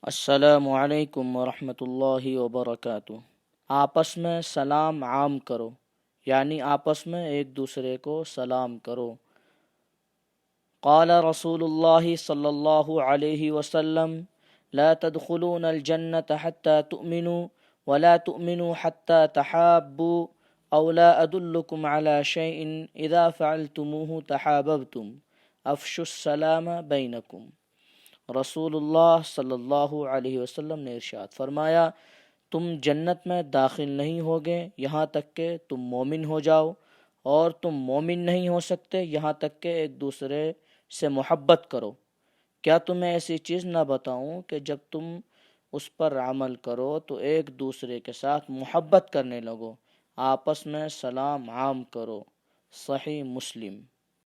السلام علیکم ورحمۃ اللہ وبرکاتہ۔ آپس میں سلام عام کرو، یعنی آپس میں ایک دوسرے کو سلام کرو۔ قال رسول اللہ صلی اللہ علیہ وسلم لا تدخلون الجنة حتى تؤمنوا ولا تؤمنوا حتى تحابوا او لا ادلكم على شيء اذا فعلتموه تحاببتم افشوا السلام بینکم۔ رسول اللہ صلی اللہ علیہ وسلم نے ارشاد فرمایا، تم جنت میں داخل نہیں ہوگے یہاں تک کہ تم مومن ہو جاؤ، اور تم مومن نہیں ہو سکتے یہاں تک کہ ایک دوسرے سے محبت کرو۔ کیا تمہیں ایسی چیز نہ بتاؤں کہ جب تم اس پر عمل کرو تو ایک دوسرے کے ساتھ محبت کرنے لگو، آپس میں سلام عام کرو۔ صحیح مسلم۔